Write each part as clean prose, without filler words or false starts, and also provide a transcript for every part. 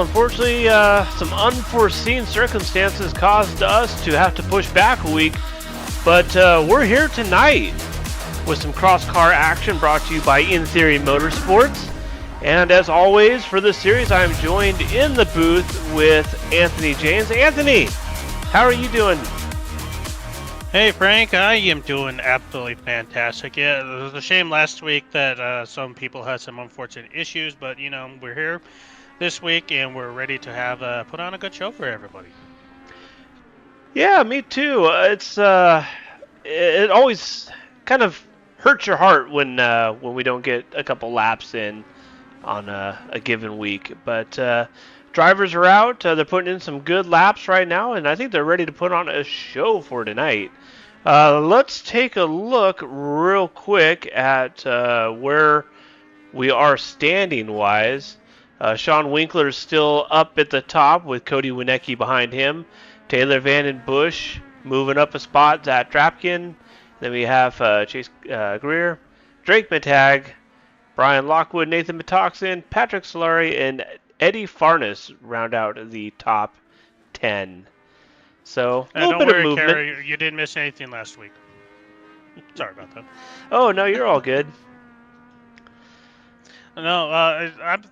unfortunately, some unforeseen circumstances caused us to have to push back a week, but we're here tonight with some cross-car action brought to you by In Theory Motorsports. And as always, for this series, I'm joined in the booth with Anthony James. Anthony, how are you doing? Hey Frank, I am doing absolutely fantastic. Yeah, it was a shame last week that some people had some unfortunate issues, but you know, we're here this week and we're ready to have put on a good show for everybody. Yeah, me too. It always kind of hurts your heart when we don't get a couple laps in on a given week. But drivers are out. They're putting in some good laps right now, and I think they're ready to put on a show for tonight. Let's take a look real quick at where we are standing-wise. Sean Winkler is still up at the top with Cody Winecki behind him. Taylor Vandenbush moving up a spot. Zach Drapkin. Then we have Chase Greer, Drake Matag, Brian Lockwood, Nathan Metoxen, Patrick Solari, and Eddie Farnes round out the top 10. So, a little bit of movement. Kerry, you didn't miss anything last week. Sorry about that. Oh, no, you're all good. No, I'm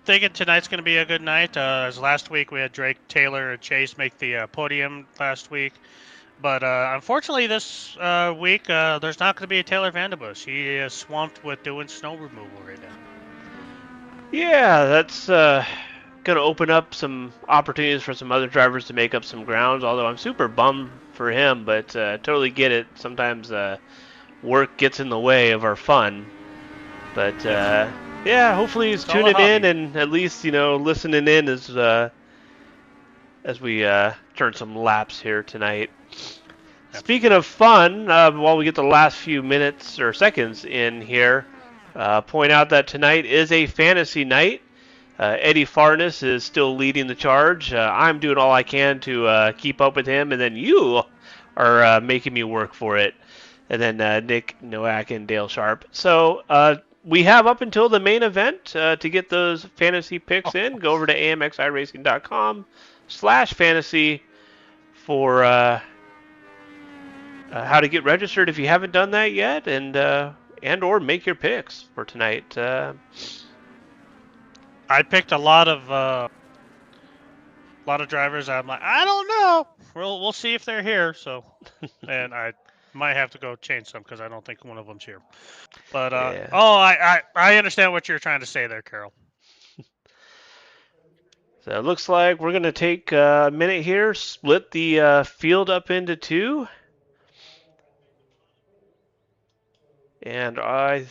thinking tonight's going to be a good night. As last week we had Drake, Taylor, and Chase make the podium last week. But unfortunately, this week, there's not going to be a Taylor Vandenbush. He is swamped with doing snow removal right now. Yeah, that's going to open up some opportunities for some other drivers to make up some grounds, although I'm super bummed for him, but totally get it. Sometimes work gets in the way of our fun. But, yeah, hopefully he's tuning in and at least, you know, listening in as we turn some laps here tonight. Speaking of fun, while we get the last few minutes or seconds in here, point out that tonight is a fantasy night. Eddie Farnes is still leading the charge. I'm doing all I can to keep up with him, and then you are making me work for it. And then Nick Nowak and Dale Sharp. So we have up until the main event to get those fantasy picks in. Go over to amxiracing.com/fantasy for how to get registered if you haven't done that yet, and or make your picks for tonight. I picked a lot of drivers. I'm like, I don't know. We'll see if they're here. So, and I might have to go change some because I don't think one of them's here. But yeah. I understand what you're trying to say there, Carol. So it looks like we're gonna take a minute here, split the field up into two. And I'm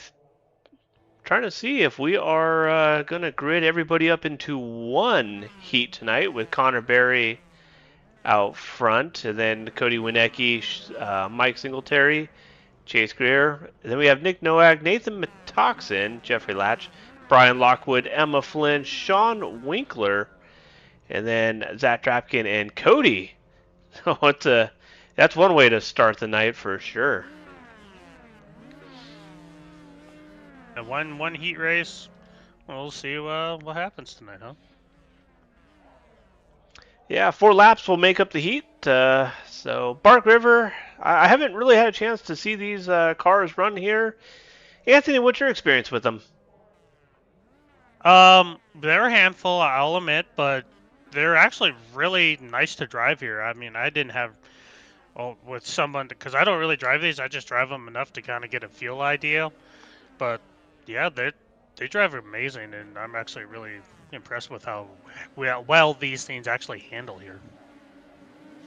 trying to see if we are going to grid everybody up into one heat tonight with Connor Berry out front, and then Cody Winecki, Mike Singletary, Chase Greer. And then we have Nick Nowak, Nathan Metoxen, Jeffrey Latch, Brian Lockwood, Emma Flynn, Sean Winkler, and then Zach Drapkin and Cody. So that's one way to start the night for sure. One heat race. We'll see what happens tonight, huh? Yeah, 4 laps will make up the heat. So Bark River, I haven't really had a chance to see these cars run here. Anthony, what's your experience with them? They're a handful, I'll admit, but they're actually really nice to drive here. I mean, I didn't have with someone, because I don't really drive these. I just drive them enough to kind of get a feel idea. But yeah, they drive amazing, and I'm actually really impressed with how well these things actually handle here.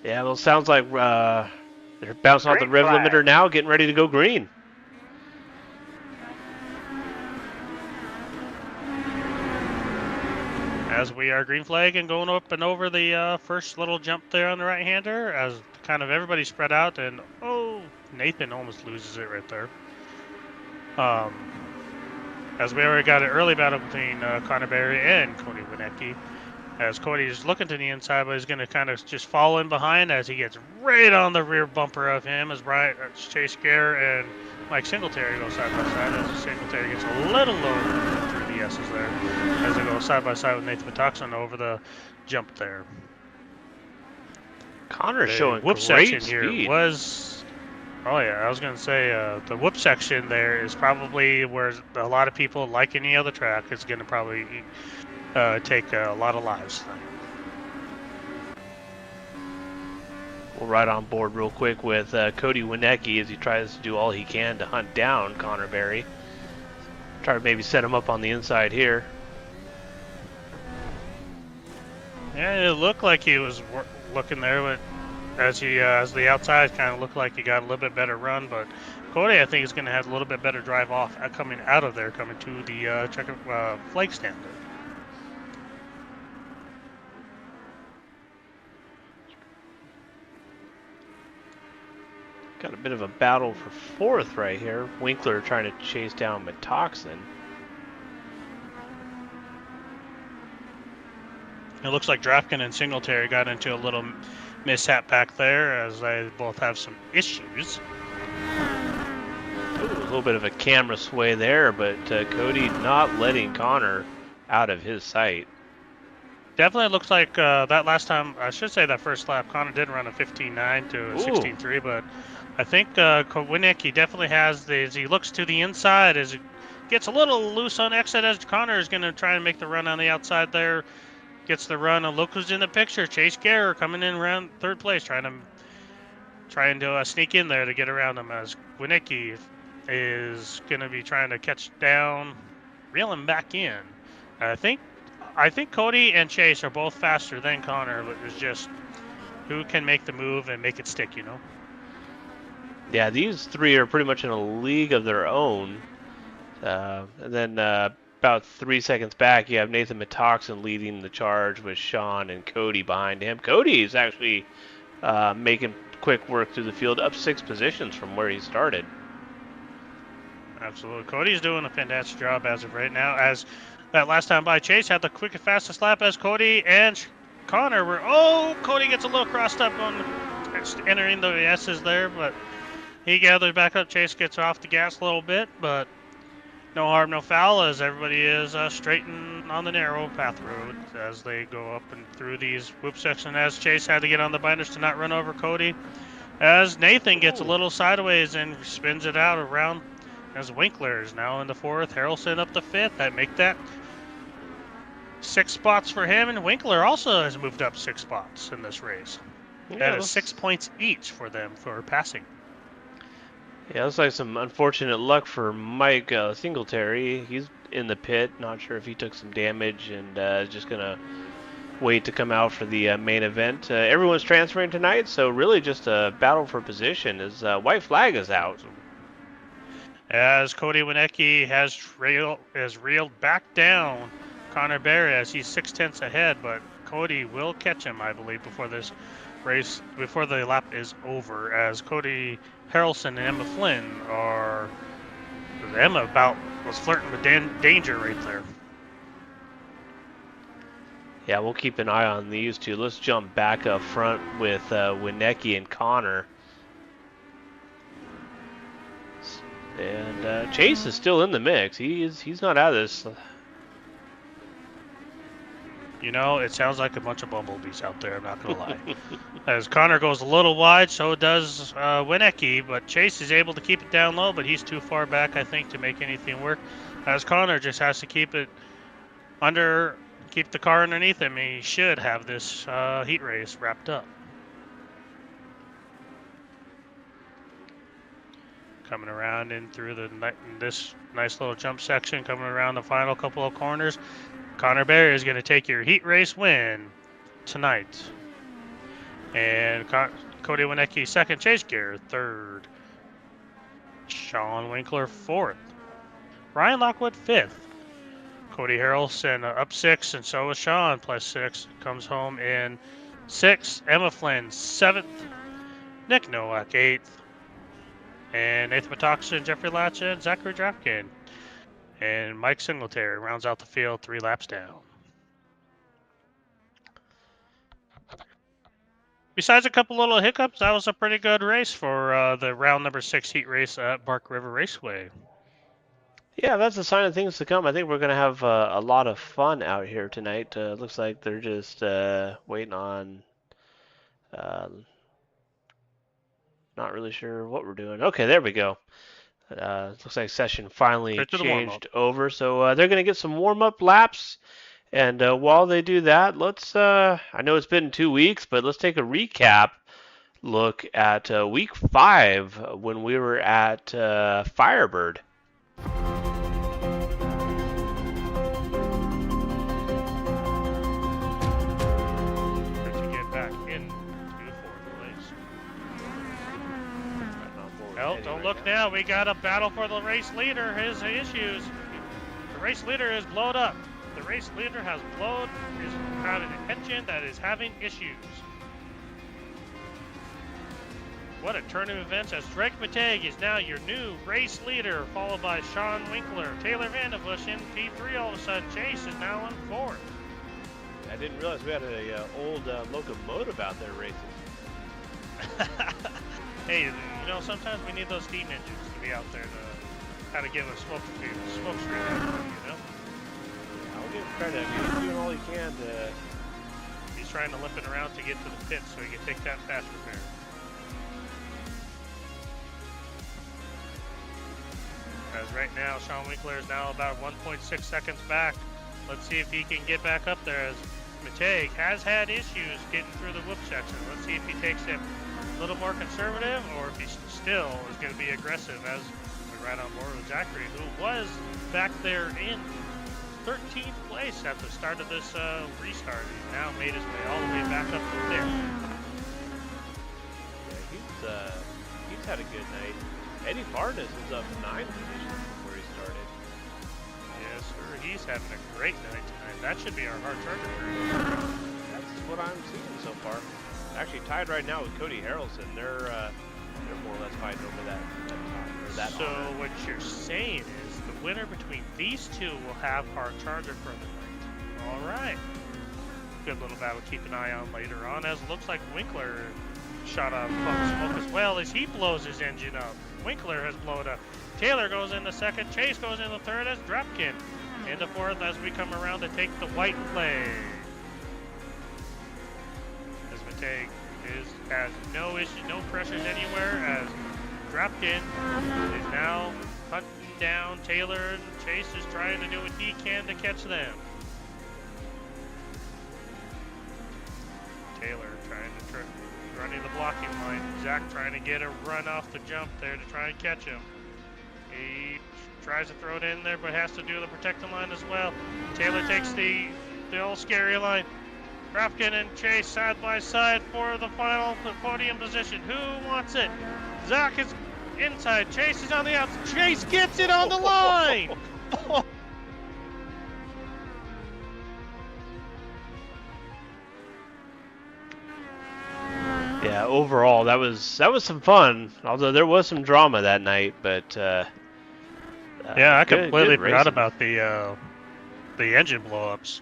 Yeah, well, it sounds like they're bouncing off the rev limiter now, getting ready to go green. As we are green flag and going up and over the first little jump there on the right-hander, as kind of everybody spread out, and Nathan almost loses it right there. As we already got an early battle between Connor Berry and Cody Winecki. As Cody is looking to the inside, but he's going to kind of just fall in behind as he gets right on the rear bumper of him as Chase Greer and Mike Singletary go side by side as Singletary gets a little lower through the DRSs there as they go side by side with Nathan Metoxen over the jump there. Connor's showing whoop great section speed. Here was, oh yeah, I was gonna say the whoop section there is probably where a lot of people, like any other track, is gonna probably take a lot of lives tonight. We'll ride on board real quick with Cody Winecki as he tries to do all he can to hunt down Connor Berry. Try to maybe set him up on the inside here. Yeah, it looked like he was looking there, but as the outside kind of looked like he got a little bit better run, but Cody, I think, is going to have a little bit better drive off coming out of there, coming to the flag stand there. Got a bit of a battle for fourth right here. Winkler trying to chase down Metoxen. It looks like Drafkin and Singletary got into a little mishap back there as they both have some issues. Ooh, a little bit of a camera sway there, but Cody not letting Connor out of his sight. Definitely looks like that last time, I should say that first lap, Connor did run a 15.9 to a 16.3, but I think Winecki definitely has as he looks to the inside, as it gets a little loose on exit, as Connor is going to try and make the run on the outside there. Gets the run, and look who's in the picture. Chase Garrer coming in around third place, trying to sneak in there to get around him, as Winecki is going to be trying to catch down, reel him back in. I think Cody and Chase are both faster than Connor, but it's just who can make the move and make it stick, you know? Yeah, these three are pretty much in a league of their own. And then about 3 seconds back, you have Nathan Metoxen leading the charge with Sean and Cody behind him. Cody is actually making quick work through the field, up 6 positions from where he started. Absolutely. Cody's doing a fantastic job as of right now, as that last time by Chase had the quick and fastest lap as Cody and Connor were. Oh, Cody gets a little crossed up on entering the S's there, but he gathered back up. Chase gets off the gas a little bit, but no harm, no foul, as everybody is straightened on the narrow path road as they go up and through these whoop sections, as Chase had to get on the binders to not run over Cody, as Nathan gets a little sideways and spins it out around, as Winkler is now in the fourth, Harrelson up the fifth. That make that 6 spots for him, and Winkler also has moved up 6 spots in this race. That is 6 points each for them for passing. Yeah, looks like some unfortunate luck for Mike Singletary. He's in the pit. Not sure if he took some damage and is just going to wait to come out for the main event. Everyone's transferring tonight, so really just a battle for position as white flag is out. As Cody Winecki has reeled back down Connor Berry as he's 6/10 ahead, but Cody will catch him, I believe, before this race, before the lap is over, as Cody Harrelson and Emma Flynn are. Emma was flirting with danger right there. Yeah, we'll keep an eye on these two. Let's jump back up front with Winecki and Connor. And Chase is still in the mix. He's not out of this. You know, it sounds like a bunch of bumblebees out there, I'm not going to lie. As Connor goes a little wide, so does Winecki, but Chase is able to keep it down low, but he's too far back, I think, to make anything work. As Connor just has to keep the car underneath him. He should have this heat race wrapped up. Coming around in through this nice little jump section, coming around the final couple of corners. Connor Berry is going to take your heat race win tonight. And Cody Winecki second, Chase Garrer third, Sean Winkler fourth, Ryan Lockwood fifth, Cody Harrelson up 6, and so is Sean plus 6. Comes home in 6th. Emma Flynn 7th, Nick Nowak 8th, and Nathan Metoxen, Jeffrey Latch, and Zachary Drafkin. And Mike Singletary rounds out the field 3 laps down. Besides a couple little hiccups, that was a pretty good race for the round number 6 heat race at Bark River Raceway. Yeah, that's a sign of things to come. I think we're going to have a lot of fun out here tonight. Looks like they're just waiting on. Uh, not really sure what we're doing. Okay, there we go. Looks like session finally Right to the warm-up. changed over. So they're going to get some warm-up laps. And while they do that, let's. I know it's been 2 weeks, but let's take a recap look at week 5 when we were at Firebird. To get back into fourth place. Oh, don't look now. We got a battle for the race leader. His issues. The race leader is blown up. The race leader has got an engine that is having issues. What a turn of events as Drake Mateg is now your new race leader, followed by Sean Winkler. Taylor Vandebush in P3 all of a sudden. Chase is now in 4th. I didn't realize we had an old locomotive out there racing. Hey, you know, sometimes we need those steam engines to be out there to kind of give a smoke screen you know? I'll give him credit. He's doing all he can to... He's trying to limp it around to get to the pit so he can take that fast repair. As right now, Sean Winkler is now about 1.6 seconds back. Let's see if he can get back up there as Mateg has had issues getting through the whoop section. Let's see if he takes it a little more conservative or if he still is going to be aggressive as we ride on board with Zachary, who was back there in 13th place at the start of this restart. He's now made his way all the way back up to there. Yeah, he's had a good night. Eddie Farnes is up 9 positions before he started. Yes, sir. He's having a great night tonight. That should be our hard charger. That's what I'm seeing so far. Actually tied right now with Cody Harrelson. They're more or less fighting over that So honor. what you're saying is the winner between these two will have hard charger for the night. All right. Good little battle to keep an eye on later on, as it looks like Winkler shot a puff of smoke as well as he blows his engine up. Winkler has blown up. Taylor goes into second. Chase goes into third as Drapkin into fourth as we come around to take the white flag. As Mateg has no issue, no pressures anywhere as Drapkin is now hunting down Taylor, and Chase is trying to do what he can to catch them. Taylor trying to running the blocking line. Zach trying to get a run off the jump there to try and catch him. He tries to throw it in there, but has to do the protecting line as well. Taylor takes the old scary line. Drapkin and Chase side by side for the final podium position. Who wants it? Zach is inside. Chase is on the outside. Chase gets it on the line. Yeah, overall that was some fun. Although there was some drama that night, but yeah, I completely good forgot racing. about the engine blowups.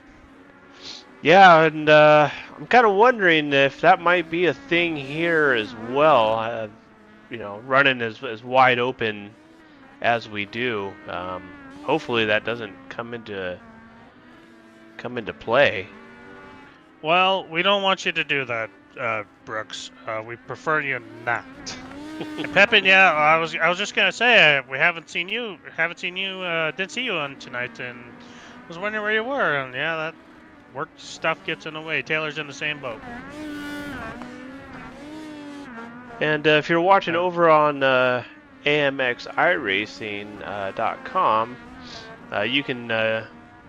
Yeah, and I'm kind of wondering if that might be a thing here as well. You know, running as wide open as we do. Hopefully that doesn't come into play. Well, we don't want you to do that, Brooks. We prefer you not. And Pepin, yeah, I was just gonna say we didn't see you on tonight, and was wondering where you were. And yeah, that work stuff gets in the way. Taylor's in the same boat. And if you're watching over on amxiracing.com, you can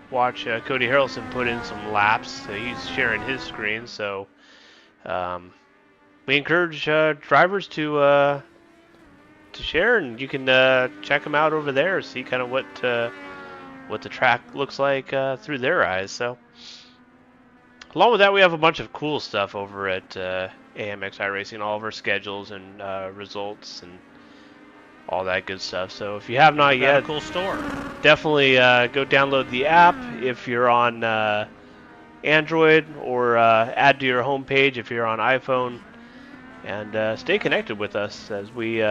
watch Cody Harrelson put in some laps. He's sharing his screen, so we encourage drivers to share, and you can check them out over there, see kind of what the track looks like through their eyes. So along with that, we have a bunch of cool stuff over at AMX iRacing, all of our schedules and results and all that good stuff. So if you have not yet, a cool store. Definitely go download the app if you're on Android, or add to your homepage if you're on iPhone, and stay connected with us as we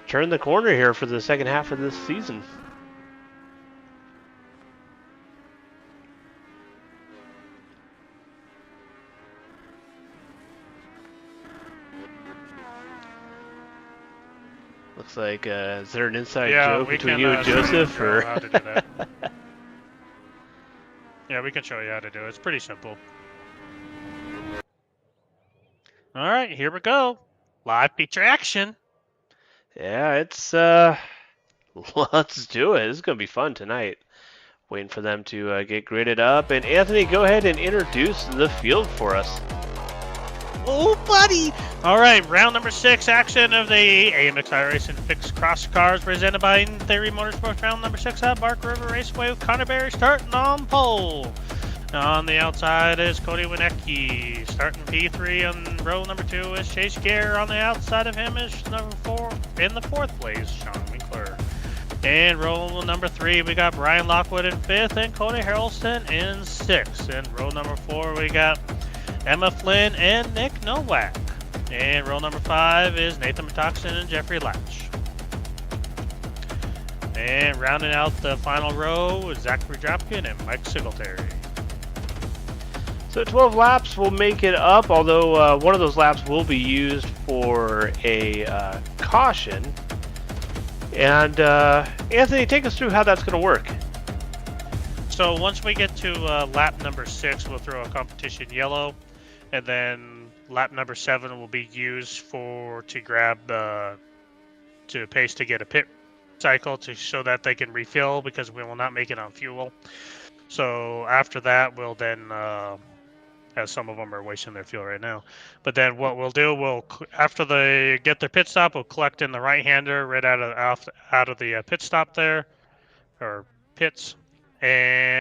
turn the corner here for the second half of this season. Looks like, is there an inside joke between you and Joseph? Or how to do that. Yeah, we can show you how to do it. It's pretty simple. All right, here we go. Live feature action. Yeah, it's, let's do it. This is going to be fun tonight. Waiting for them to get graded up. And Anthony, go ahead and introduce the field for us. Oh, buddy! All right, round number 6 action of the AMXI Racing Fixed Cross Cars presented by In Theory Motorsports. Round number 6 at Bark River Raceway with Connor Berry starting on pole. On the outside is Cody Winecki. Starting P3 on row number 2 is Chase Gare. On the outside of him is number 4 in the 4th place, Sean Winkler. And row number 3, we got Brian Lockwood in 5th and Cody Harrelson in 6th. And row number 4, we got Emma Flynn and Nick Nowak. And row number 5 is Nathan Metoxen and Jeffrey Latch. And rounding out the final row is Zachary Dropkin and Mike Singletary. So 12 laps will make it up, although one of those laps will be used for a caution. And Anthony, take us through how that's going to work. So once we get to lap number 6, we'll throw a competition yellow. And then lap number 7 will be used to grab to pace to get a pit cycle so that they can refill, because we will not make it on fuel. So after that, we'll then, as some of them are wasting their fuel right now, but then what we'll do, after they get their pit stop, we'll collect in the right-hander right out of the pit stop there, or pits, and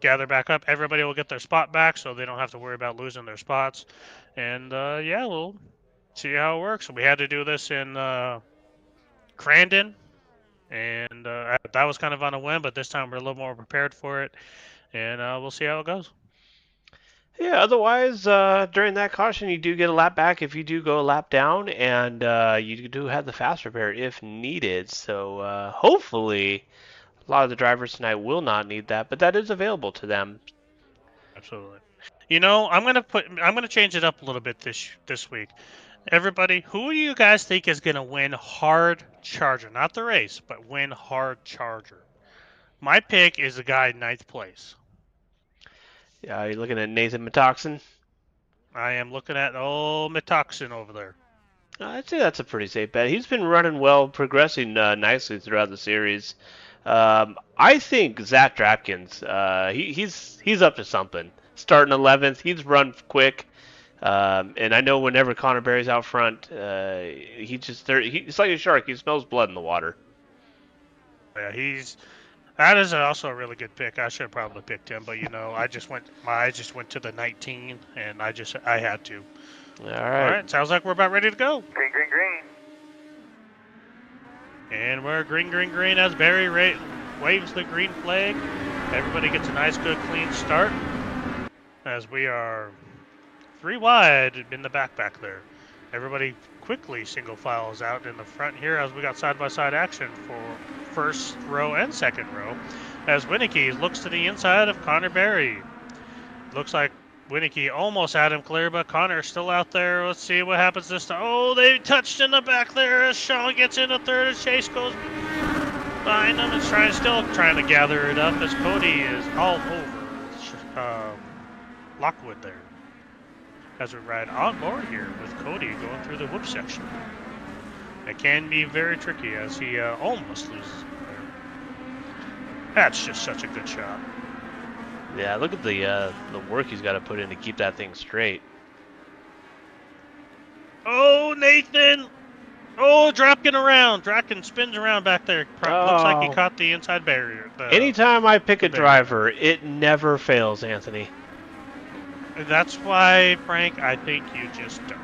gather back up. Everybody will get their spot back, so they don't have to worry about losing their spots. And yeah, we'll see how it works. We had to do this in Crandon, and that was kind of on a whim, but this time we're a little more prepared for it, and we'll see how it goes. Yeah, otherwise, during that caution, you do get a lap back if you do go a lap down, and you do have the fast repair if needed. So hopefully, a lot of the drivers tonight will not need that, but that is available to them. Absolutely. You know, I'm gonna change it up a little bit this week. Everybody, who do you guys think is gonna win Hard Charger? Not the race, but win Hard Charger. My pick is the guy in 9th place. Yeah, you're looking at Nathan Metoxen. I am looking at Metoxen over there. I'd say that's a pretty safe bet. He's been running well, progressing nicely throughout the series. I think Zach Drapkins, he's up to something. Starting 11th, he's run quick, and I know whenever Connor Berry's out front, he's like a shark. He smells blood in the water. Yeah, that is also a really good pick. I should have probably picked him, but you know, my eyes just went to the 19, and I had to. All right. All right, sounds like we're about ready to go. Green, green, green. And we're green, green, green as Barry waves the green flag. Everybody gets a nice, good, clean start, as we are 3 wide in the back there. Everybody quickly single files out in the front here as we got side-by-side action for first row and second row, as Winecki looks to the inside of Connor Berry. Looks like Winecki almost had him clear, but Connor's still out there. Let's see what happens this time. Oh, they touched in the back there as Sean gets into third, as Chase goes behind him and still trying to gather it up, as Cody is all over Lockwood there. As we ride on board here with Cody going through the whoop section. It can be very tricky, as he almost loses there. That's just such a good shot. Yeah, look at the work he's got to put in to keep that thing straight. Oh, Nathan! Oh, Dropkin spins around back there. Looks like he caught the inside barrier. Anytime I pick a driver, it never fails, Anthony. That's why, Frank, I think you just don't.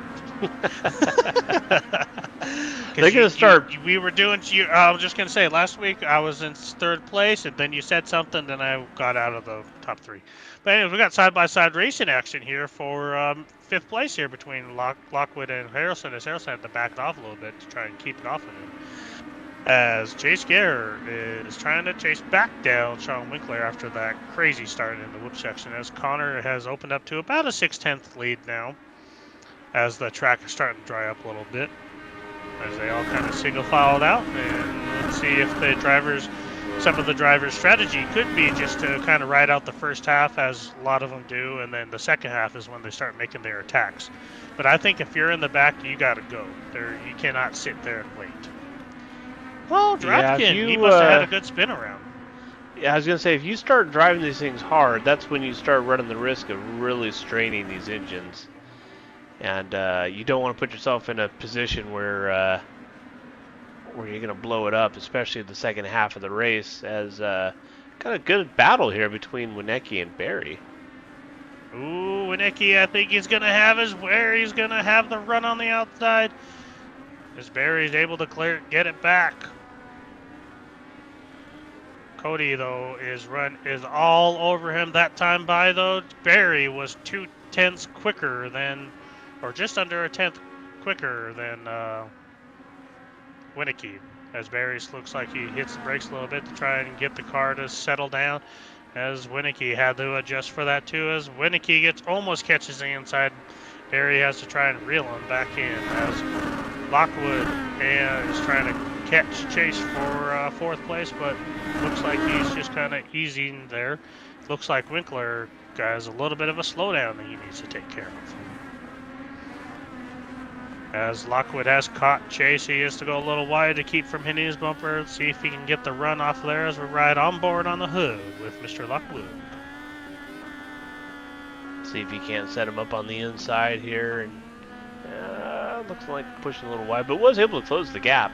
They're going to start. We were doing. I was just going to say, last week I was in 3rd place, and then you said something, then I got out of the top 3. But anyways, we got side-by-side racing action here for 5th place here between Lockwood and Harrelson, as Harrelson had to back it off a little bit to try and keep it off of him. as Chase Gare is trying to chase back down Sean Winkler after that crazy start in the whoop section, as Connor has opened up to about a 6/10 lead now, as the track is starting to dry up a little bit, as they all kind of single filed out. And let's see if some of the drivers' strategy could be just to kind of ride out the first half, as a lot of them do, and then the second half is when they start making their attacks. But I think if you're in the back, you got to go. You cannot sit there and wait. Oh, Yeah, if Dropkin, he you, must have had a good spin around. yeah, I was gonna say, if you start driving these things hard, that's when you start running the risk of really straining these engines, and you don't want to put yourself in a position where you're gonna blow it up, especially in the second half of the race. As kind of good battle here between Winnecke and Barry. Ooh, Winnecke, I think he's gonna have he's gonna have the run on the outside. As Barry's able to get it back. Cody, though, is all over him that time by, though. Barry was 0.2 quicker than, or just under a 10th quicker than Winnecke. As Barry looks like he hits the brakes a little bit to try and get the car to settle down. As Winnecke had to adjust for that too. As Winnecke almost catches the inside, Barry has to try and reel him back in. As Lockwood is trying to catch Chase for fourth place, but looks like he's just kind of easing there. Looks like Winkler has a little bit of a slowdown that he needs to take care of. As Lockwood has caught Chase, he has to go a little wide to keep from hitting his bumper. Let's see if he can get the run off there as we ride on board on the hood with Mr. Lockwood. See if he can't set him up on the inside here, and looks like pushing a little wide, but was able to close the gap.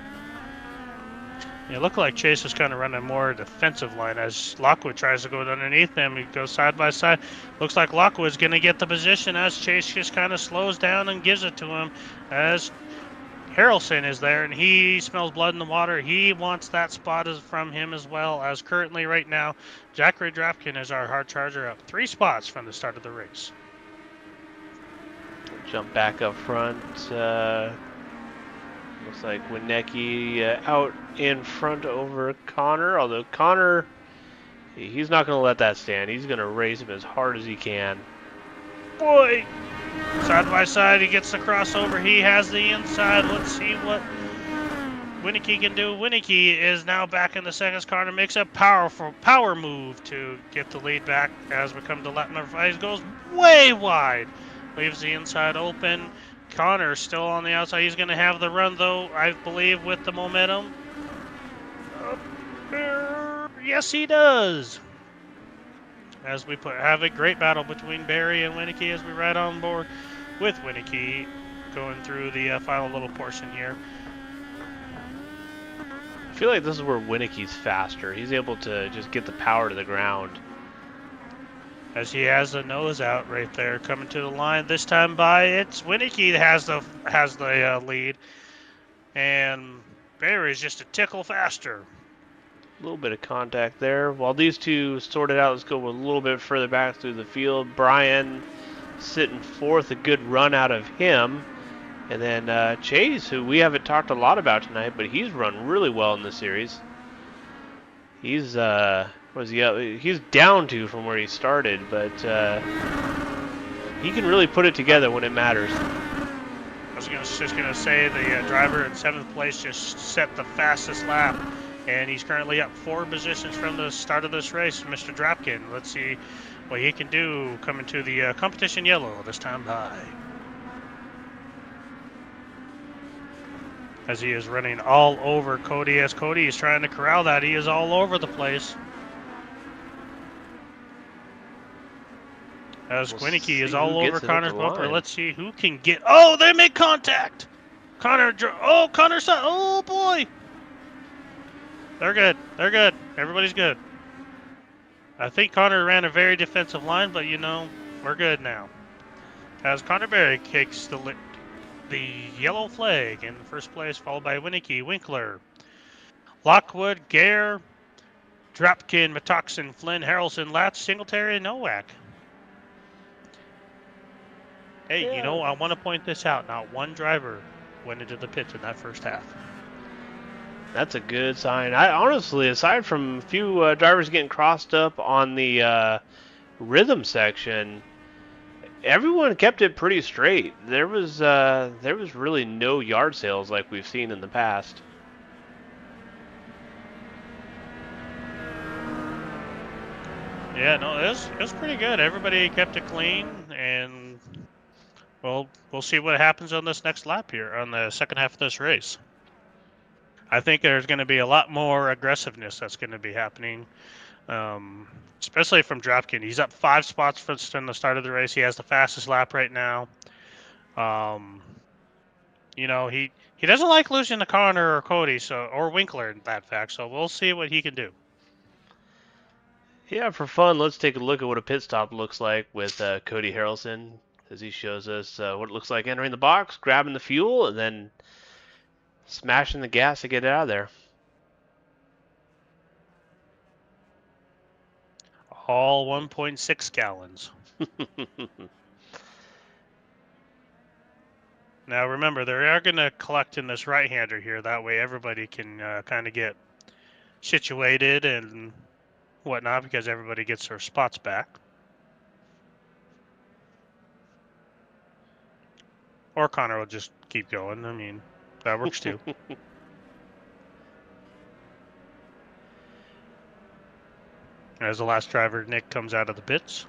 Yeah, it looked like Chase was kind of running more defensive line as Lockwood tries to go underneath him. He goes side by side. Looks like Lockwood's going to get the position as Chase just kind of slows down and gives it to him, as Harrelson is there and he smells blood in the water. He wants that spot from him as well, as currently right now Zachary Drapkin is our hard charger, up 3 spots from the start of the race. Jump back up front. Looks like Winnecke out in front over Connor, although Connor, he's not going to let that stand. He's going to race him as hard as he can. Boy! Side by side, he gets the crossover. He has the inside. Let's see what Winnecke can do. Winnecke is now back in the seconds. Connor makes a powerful power move to get the lead back as we come to lap number 5. He goes way wide. Leaves the inside open. Connor still on the outside. He's going to have the run, though, I believe, with the momentum. Yes, he does. As we have a great battle between Barry and Winnecke as we ride on board with Winnecke going through the final little portion here. I feel like this is where Winnecke's faster. He's able to just get the power to the ground. As he has the nose out right there, coming to the line. This time by, it's Winnecke that has the lead, and Barry's just a tickle faster. A little bit of contact there. While these two sort it out, let's go a little bit further back through the field. Brian sitting fourth, a good run out of him. And then Chase, who we haven't talked a lot about tonight, but he's run really well in this series. He's he's down 2 from where he started, but he can really put it together when it matters. I was just going to say the driver in 7th place just set the fastest lap, and he's currently up 4 positions from the start of this race, Mr. Drapkin. Let's see what he can do coming to the competition yellow this time by. As he is running all over Cody, as Cody is trying to corral that. He is all over the place. As Winnecke is all over Connor's bumper. Let's see who can get... Oh, they make contact! Connor... Oh, Connor's... Oh, boy! They're good. They're good. Everybody's good. I think Connor ran a very defensive line, but, you know, we're good now. As Connor Berry kicks the yellow flag in first place, followed by Winnecke, Winkler, Lockwood, Gare, Drapkin, Metoxen, Flynn, Harrelson, Latz, Singletary, and Nowak. Hey, yeah. You know, I want to point this out. Not one driver went into the pits in that first half. That's a good sign. I honestly, aside from a few drivers getting crossed up on the rhythm section, everyone kept it pretty straight. There was really no yard sales like we've seen in the past. Yeah, no, it was pretty good. Everybody kept it clean, and we'll see what happens on this next lap here on the second half of this race. I think there's going to be a lot more aggressiveness that's going to be happening, especially from Dropkin. He's up 5 spots from the start of the race. He has the fastest lap right now. You know, he doesn't like losing to Connor or Cody, or Winkler in that fact. So we'll see what he can do. Yeah, for fun, let's take a look at what a pit stop looks like with Cody Harrelson as he shows us what it looks like entering the box, grabbing the fuel, and then smashing the gas to get it out of there. All 1.6 gallons. Now remember, they are going to collect in this right-hander here. That way everybody can kind of get situated and whatnot because everybody gets their spots back. Or Connor will just keep going. I mean, that works too. As the last driver, Nick, comes out of the pits.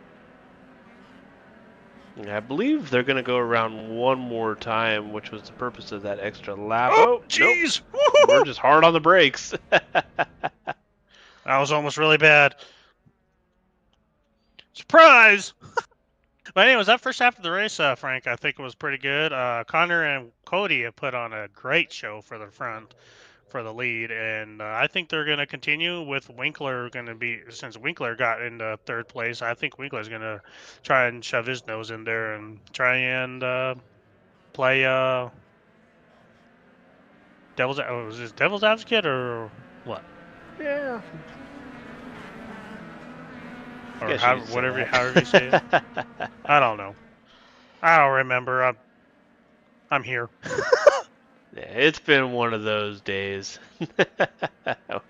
I believe they're going to go around one more time, which was the purpose of that extra lap. Oh, jeez! Nope. We're just hard on the brakes. That was almost really bad. Surprise! But anyways, that first half of the race, Frank, I think it was pretty good. Connor and Cody have put on a great show for the front, for the lead, and I think they're going to continue with Winkler going to be, since Winkler got into third place, I think Winkler's going to try and shove his nose in there and try and play devil's advocate or what? Yeah. Or however you say it. I don't know. I don't remember. I'm here. Yeah, it's been one of those days.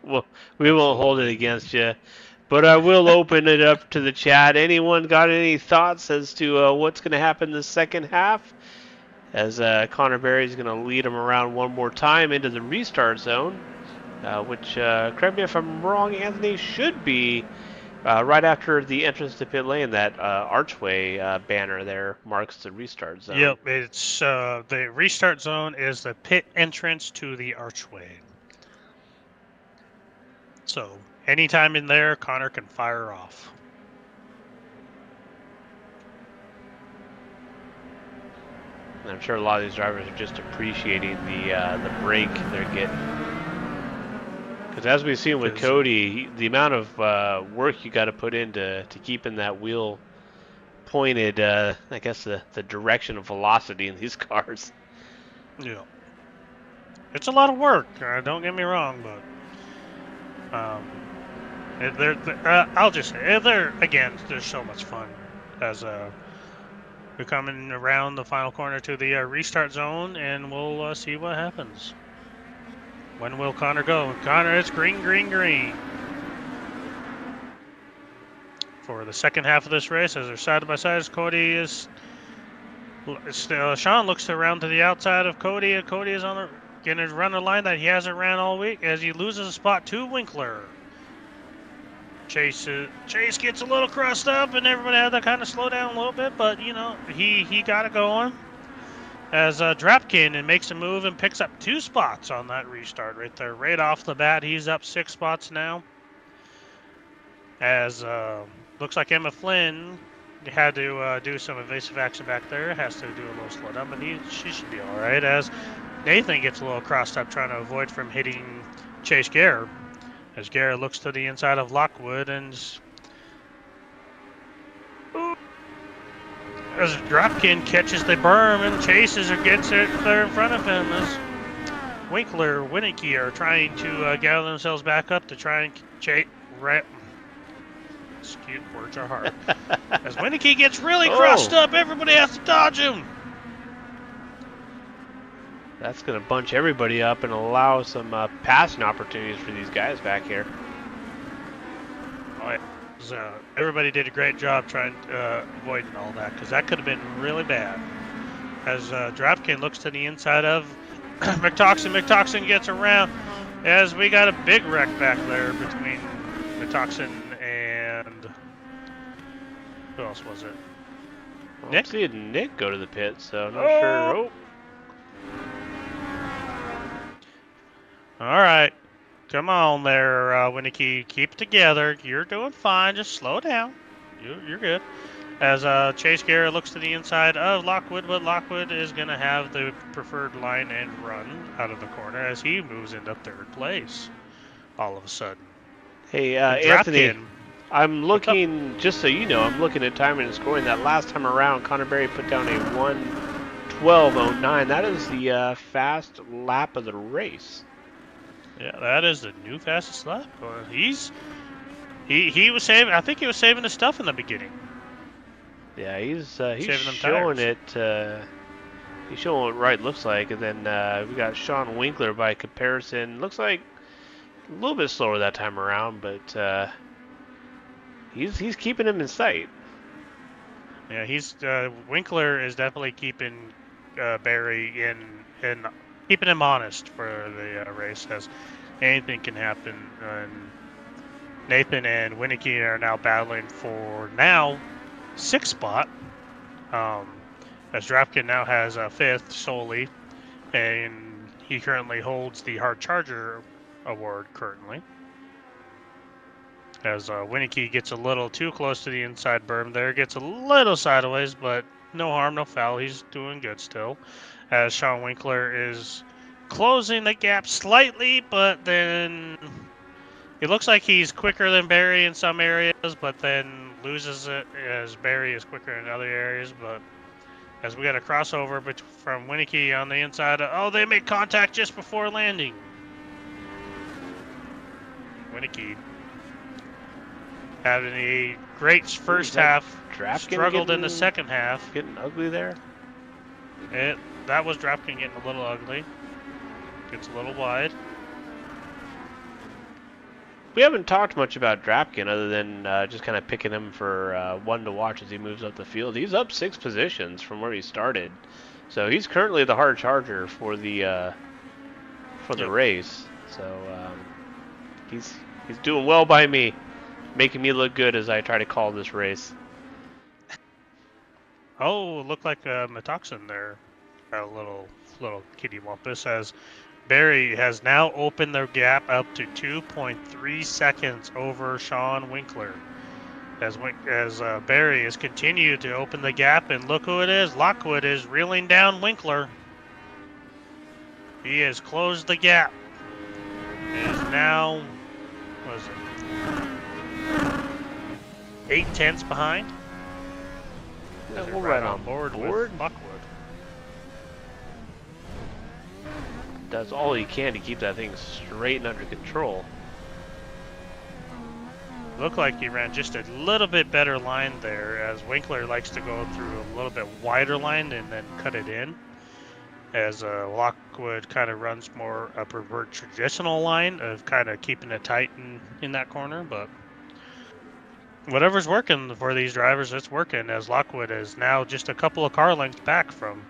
Well, we won't hold it against you, but I will open it up to the chat. Anyone got any thoughts as to what's going to happen the second half? As Connor Berry's going to lead him around one more time into the restart zone, which, correct me if I'm wrong, Anthony, should be right after the entrance to pit lane. That archway banner there marks the restart zone. Yep, it's the restart zone is the pit entrance to the archway. So anytime in there, Connor can fire off. And I'm sure a lot of these drivers are just appreciating the break they're getting. Because as we've seen with Cody, the amount of work you got to put into keeping that wheel pointed, I guess the direction of velocity in these cars. Yeah, it's a lot of work. Don't get me wrong, but I'll just say they're so much fun as we're coming around the final corner to the restart zone, and we'll see what happens. When will Connor go? Connor, it's green, green, green. For the second half of this race, as they're side by side, Cody is. Sean looks around to the outside of Cody, and Cody is going to run a line that he hasn't ran all week as he loses a spot to Winkler. Chase gets a little crossed up, and everybody had to kind of slow down a little bit, but you know he got it going. As Drapkin and makes a move and picks up 2 spots on that restart right there. Right off the bat, he's up 6 spots now. As looks like Emma Flynn had to do some evasive action back there. Has to do a little slow down, but she should be all right. As Nathan gets a little crossed up trying to avoid from hitting Chase Gare. As Gare looks to the inside of Lockwood and as Dropkin catches the berm and chases or gets it there in front of him. As Winkler, Winicky are trying to gather themselves back up to try and chase. Excuse, words are hard. As Winicky gets really crossed up, everybody has to dodge him. That's going to bunch everybody up and allow some passing opportunities for these guys back here. Oh, yeah. Everybody did a great job trying avoiding all that, because that could have been really bad. As Dropkin looks to the inside of McToxin gets around, as we got a big wreck back there between McToxin and who else was it? Well, Nick? I'm seeing Nick go to the pit, so I'm not sure. Oh. All right. Come on there, Winicky. Keep it together. You're doing fine. Just slow down. You're good. As Chase Garrett looks to the inside of Lockwood, but Lockwood is going to have the preferred line and run out of the corner as he moves into third place all of a sudden. Hey, Anthony, I'm looking, just so you know, I'm looking at timing and scoring. That last time around, Connor Berry put down a 1:12.09. That is the fast lap of the race. Yeah, that is the new fastest lap. He was saving. I think he was saving his stuff in the beginning. Yeah, he's showing it. He's showing what right looks like, and then we got Sean Winkler by comparison. Looks like a little bit slower that time around, but he's keeping him in sight. Yeah, Winkler is definitely keeping Barry in keeping him honest for the race, as anything can happen. And Nathan and Winicky are now battling for sixth spot. As Dropkin now has a fifth solely, and he currently holds the Hard Charger award currently. As Winicky gets a little too close to the inside berm there, gets a little sideways, but no harm, no foul. He's doing good still. As Sean Winkler is closing the gap slightly, but then it looks like he's quicker than Barry in some areas, but then loses it as Barry is quicker in other areas. But as we got a crossover from Winicky on the inside, they make contact just before landing. Winicky having a great first half, struggled in the second half. Getting ugly there. That was Dropkin getting a little ugly. Gets a little wide. We haven't talked much about Dropkin other than just kind of picking him for one to watch as he moves up the field. He's up 6 positions from where he started, so he's currently the hard charger for the race. So he's doing well by me, making me look good as I try to call this race. Oh, it looked like Metoxin there. A little kitty wampus, as Barry has now opened their gap up to 2.3 seconds over Sean Winkler. As Barry has continued to open the gap, and look who it is. Lockwood is reeling down Winkler. He has closed the gap. It is now, what is it, 8/10 behind? Yeah, we're right on board with Lockwood. Does all he can to keep that thing straight and under control. Looked like he ran just a little bit better line there, as Winkler likes to go through a little bit wider line and then cut it in. As Lockwood kind of runs more a preferred traditional line of kind of keeping it tight in that corner, but whatever's working for these drivers, it's working, as Lockwood is now just a couple of car lengths back from.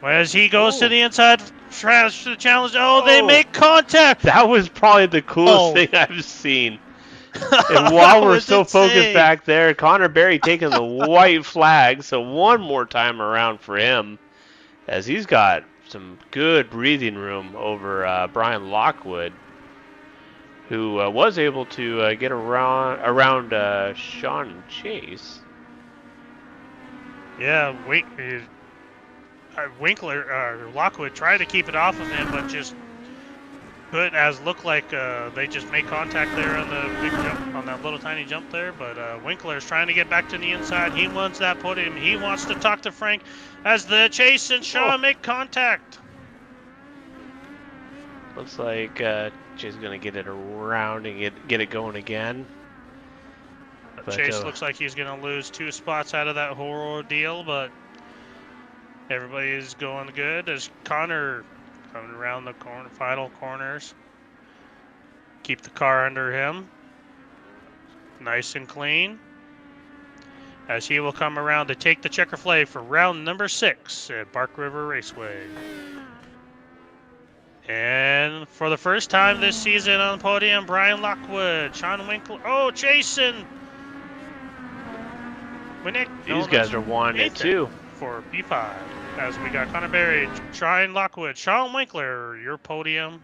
As he goes to the inside, tries to challenge. They make contact. That was probably the coolest thing I've seen. And while we're so focused back there, Connor Berry taking the white flag. So one more time around for him, as he's got some good breathing room over Brian Lockwood, who was able to get around Sean and Chase. Yeah, Lockwood tried to keep it off of him, but just looked like they just made contact there on the big jump, on that little tiny jump there. But Winkler's trying to get back to the inside. He wants that podium. He wants to talk to Frank as the Chase and Sean make contact. Looks like Chase is going to get it around and get it going again. But Chase looks like he's going to lose 2 spots out of that whole ordeal, but everybody is going good as Connor Coming around the final corners. Keep the car under him. Nice and clean. As he will come around to take the checker flag for round number 6 at Bark River Raceway. And for the first time this season on the podium, Brian Lockwood, Sean Winkler. Oh, Jason! These guys are wanting it too. For P5. As we got Connor Berry, Brian Lockwood, Sean Winkler, your podium.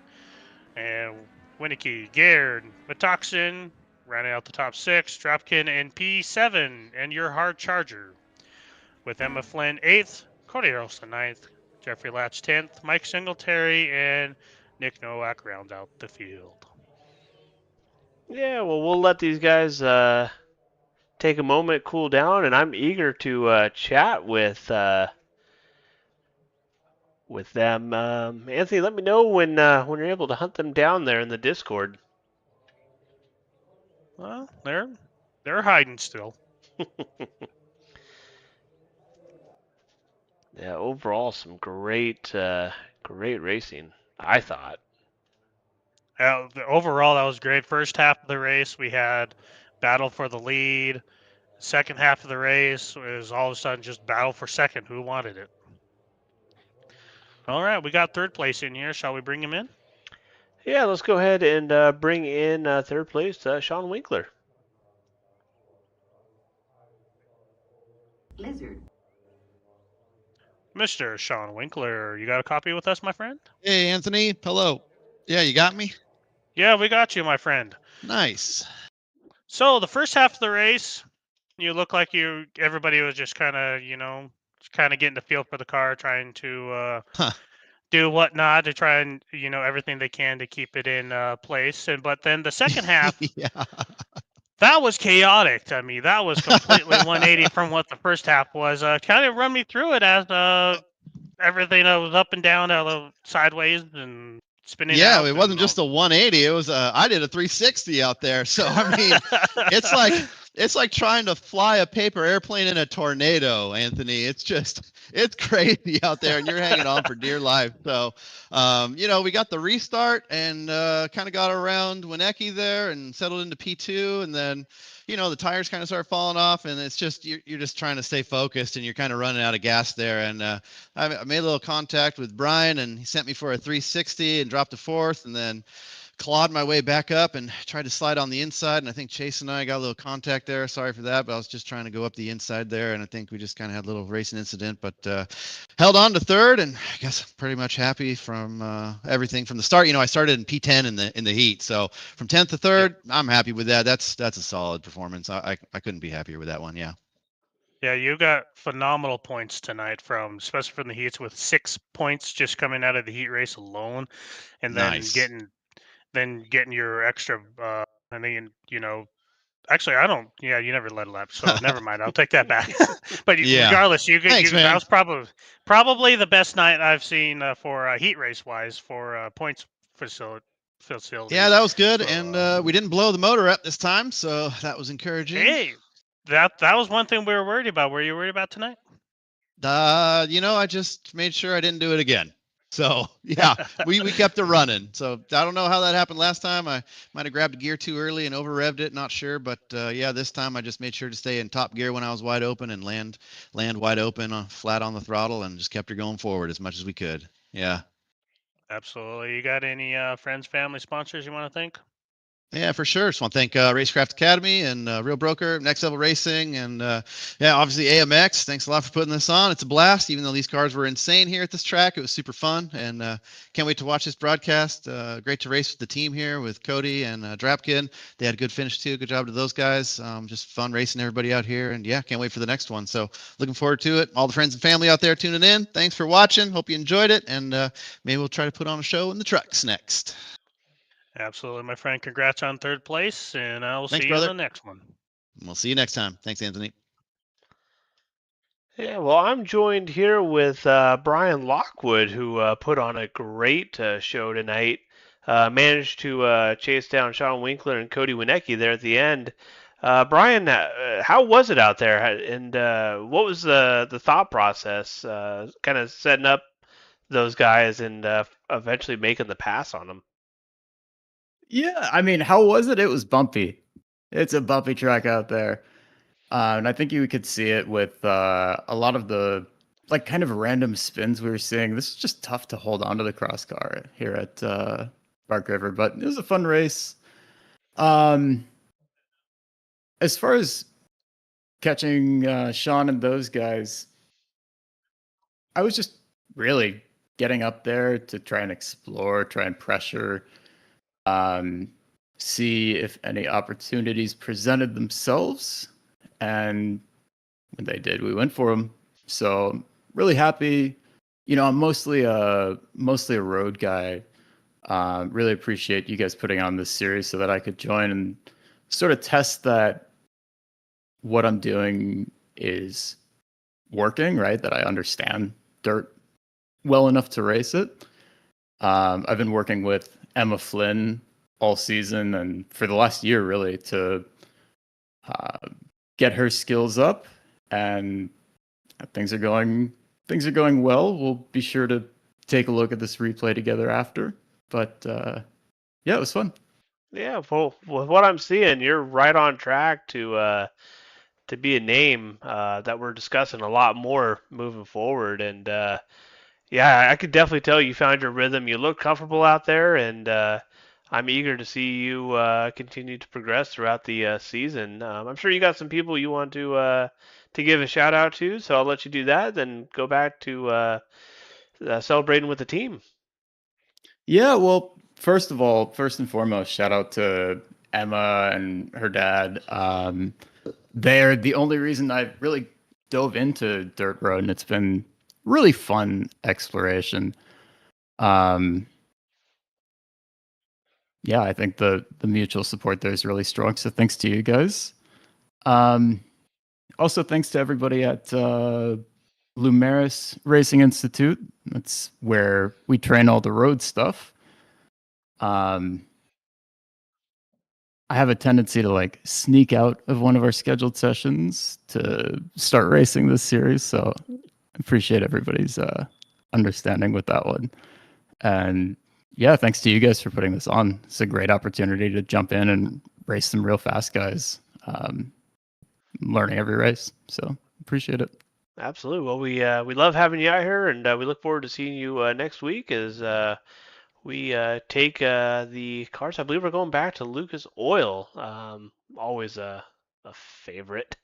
And Winicky, Gaird, Metoxin, rounding out the top 6, Dropkin, and P7, and your hard charger. With Emma Flynn 8th, Cody Harrelson 9th, Jeffrey Latch 10th, Mike Singletary, and Nick Nowak round out the field. Yeah, well, we'll let these guys take a moment, cool down, and I'm eager to chat with them. Anthony, let me know when you're able to hunt them down there in the Discord. Well, they're hiding still. Yeah, overall, some great racing, I thought. Overall, that was great. First half of the race, we had battle for the lead. Second half of the race was all of a sudden just battle for second. Who wanted it? All right, we got third place in here. Shall we bring him in? Yeah, let's go ahead and bring in third place, Sean Winkler. Lizard. Mr. Sean Winkler, you got a copy with us, my friend? Hey, Anthony. Hello. Yeah, you got me? Yeah, we got you, my friend. Nice. So the first half of the race, you look like everybody was just kind of, getting the feel for the car, trying to do whatnot to try and, everything they can to keep it in place. But then the second half, yeah. That was chaotic. I mean, that was completely 180 from what the first half was. Kind of run me through it as everything that was up and down, sideways and spinning. Yeah, it wasn't just a 180. It was I did a 360 out there. So I mean, it's like trying to fly a paper airplane in a tornado, Anthony. It's crazy out there, and you're hanging on for dear life. So, we got the restart and kind of got around Winecki there and settled into P2, and then, the tires kind of start falling off, and it's just you're just trying to stay focused, and you're kind of running out of gas there. And I made a little contact with Brian, and he sent me for a 360 and dropped to fourth, and then clawed my way back up and tried to slide on the inside, and I think Chase and I got a little contact there. Sorry for that, but I was just trying to go up the inside there, and I think we just kind of had a little racing incident, but held on to third, and I guess I'm pretty much happy from everything from the start. I started in P10 in the heat, so from 10th to third, I'm happy with that. That's a solid performance. I couldn't be happier with that one. Yeah. Yeah, you got phenomenal points tonight especially from the heats, with 6 points just coming out of the heat race alone, and then Nice. getting your extra. I mean, actually, I don't. Yeah, you never led a lap, so never mind. I'll take that back. But regardless, Thanks, man. that was probably the best night I've seen for heat race wise for points facility. Yeah, that was good, and we didn't blow the motor up this time, so that was encouraging. Hey, that was one thing we were worried about. Were you worried about tonight? I just made sure I didn't do it again. So yeah, we kept it running. So I don't know how that happened last time. I might have grabbed a gear too early and over revved it. Not sure, but yeah, this time I just made sure to stay in top gear when I was wide open and land wide open, flat on the throttle, and just kept her going forward as much as we could. Yeah. Absolutely. You got any friends, family, sponsors you want to thank? Yeah, for sure. Just want to thank Racecraft Academy and Real Broker, Next Level Racing, and obviously AMX. Thanks a lot for putting this on. It's a blast. Even though these cars were insane here at this track, it was super fun, and can't wait to watch this broadcast. Great to race with the team here with Cody and Drapkin. They had a good finish too. Good job to those guys. Just fun racing everybody out here, and yeah, can't wait for the next one. So looking forward to it. All the friends and family out there tuning in, thanks for watching. Hope you enjoyed it, and maybe we'll try to put on a show in the trucks next. Absolutely, my friend. Congrats on third place, and I will see you brother. in the next one. We'll see you next time. Thanks, Anthony. Yeah, well, I'm joined here with Brian Lockwood, who put on a great show tonight. Managed to chase down Sean Winkler and Cody Winecki there at the end. Brian, how was it out there, and what was the thought process, kind of setting up those guys and eventually making the pass on them. Yeah, I mean, how was it? It was bumpy. It's a bumpy track out there. And I think you could see it with a lot of the like kind of random spins we were seeing. This is just tough to hold on to the cross car here at Bark River, but it was a fun race. As far as catching Sean and those guys, I was just really getting up there to try and explore, try and pressure, see if any opportunities presented themselves. And when they did, we went for them. So really happy. You know, I'm mostly a road guy. Really appreciate you guys putting on this series so that I could join and sort of test that what I'm doing is working, right? That I understand dirt well enough to race it. I've been working with Emma Flynn all season and for the last year, really, to get her skills up, and things are going well. We'll be sure to take a look at this replay together after. But yeah, it was fun. Yeah, well, with what I'm seeing, you're right on track to be a name that we're discussing a lot more moving forward. And yeah, I could definitely tell you found your rhythm. You look comfortable out there, and I'm eager to see you continue to progress throughout the season. I'm sure you got some people you want to give a shout out to, so I'll let you do that. Then go back to celebrating with the team. Yeah, well, first of all, first and foremost, shout out to Emma and her dad. They're the only reason I really dove into dirt road, and it's been really fun exploration. Yeah, I think the mutual support there is really strong. So thanks to you guys. Also, thanks to everybody at Lumeris Racing Institute. That's where we train all the road stuff. I have a tendency to like sneak out of one of our scheduled sessions to start racing this series. So I appreciate everybody's understanding with that one. And yeah, thanks to you guys for putting this on. It's a great opportunity to jump in and race some real fast guys. Learning every race. So appreciate it. Absolutely. Well, we love having you out here, and we look forward to seeing you next week as we take the cars. I believe we're going back to Lucas Oil. Always a favorite.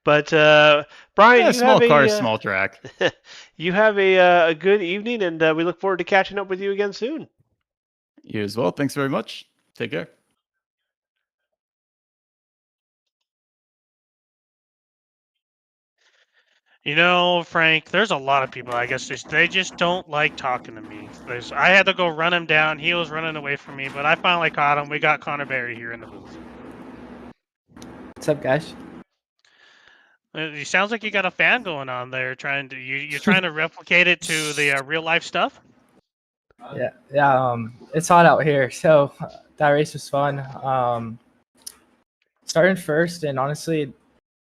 But Brian, Yeah, you small have car, a small track. you have a good evening, and we look forward to catching up with you again soon. You as well. Thanks very much. Take care. You know, Frank, there's a lot of people, I guess, they just don't like talking to me. I had to go run him down. He was running away from me, but I finally caught him. We got Connor Berry here in the booth. What's up, guys? It sounds like you got a fan going on there. You're trying to replicate it to the real life stuff. Yeah. It's hot out here, so that race was fun. Starting first, and honestly,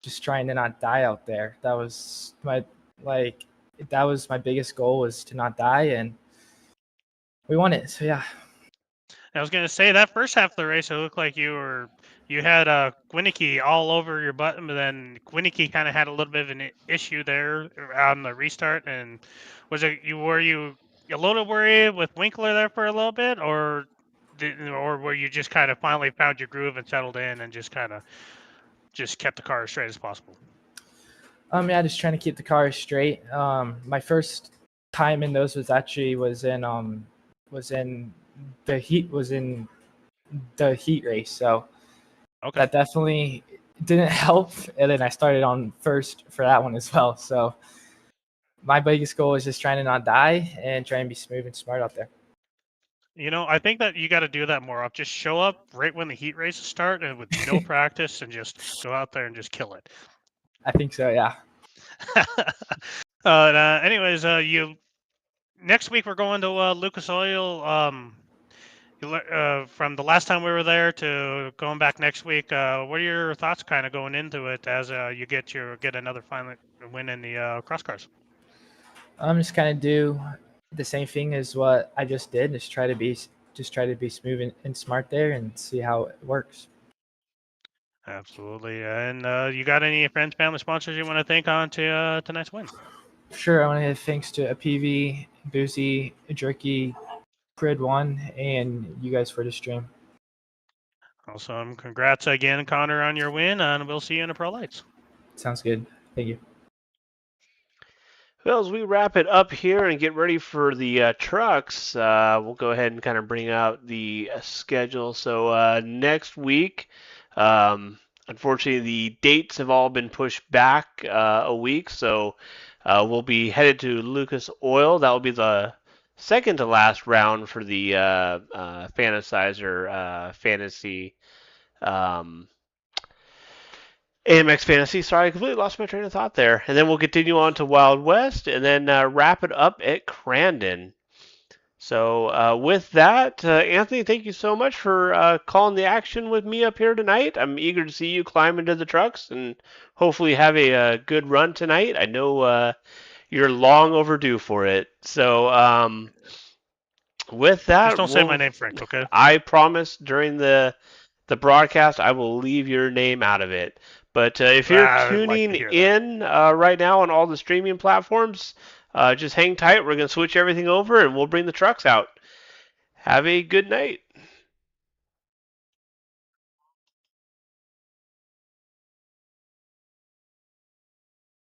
just trying to not die out there. That was my biggest goal, was to not die, and we won it. So yeah. I was gonna say that first half of the race, it looked like you had Gwinnicky all over your button, but then Gwinnicky kind of had a little bit of an issue there on the restart. And were you a little worried with Winkler there for a little bit, or were you just kind of finally found your groove and settled in and just kind of kept the car as straight as possible? Yeah, just trying to keep the car straight. My first time in those was in the heat race, so okay, that definitely didn't help. And then I started on first for that one as well. So my biggest goal is just trying to not die and try and be smooth and smart out there. You know, I think that you got to do that more. Just show up right when the heat races start and with no practice, and just go out there and just kill it. I think so, yeah. Anyways, next week we're going to Lucas Oil. From the last time we were there to going back next week, what are your thoughts kind of going into it as you get another final win in the cross cars? I'm just kind of do the same thing as what I just did. Just try to be smooth and smart there, and see how it works. Absolutely. And you got any friends, family, sponsors you want to thank on to tonight's win? Sure, I want to give thanks to a PV, Boozy, Jerky, Grid One, and you guys for the stream. Awesome. Congrats again, Connor, on your win, and we'll see you in the Pro Lights. Sounds good. Thank you. Well, as we wrap it up here and get ready for the trucks, we'll go ahead and kind of bring out the schedule. So next week, unfortunately, the dates have all been pushed back a week. So we'll be headed to Lucas Oil. That will be the second to last round for the Fantasy. AMX Fantasy. Sorry, I completely lost my train of thought there. And then we'll continue on to Wild West and then wrap it up at Crandon. So with that, Anthony, thank you so much for calling the action with me up here tonight. I'm eager to see you climb into the trucks and hopefully have a good run tonight. I know you're long overdue for it. So with that, just don't say my name, Frank. Okay. I promise during the broadcast I will leave your name out of it. But if you're tuning in right now on all the streaming platforms, just hang tight. We're going to switch everything over and we'll bring the trucks out. Have a good night.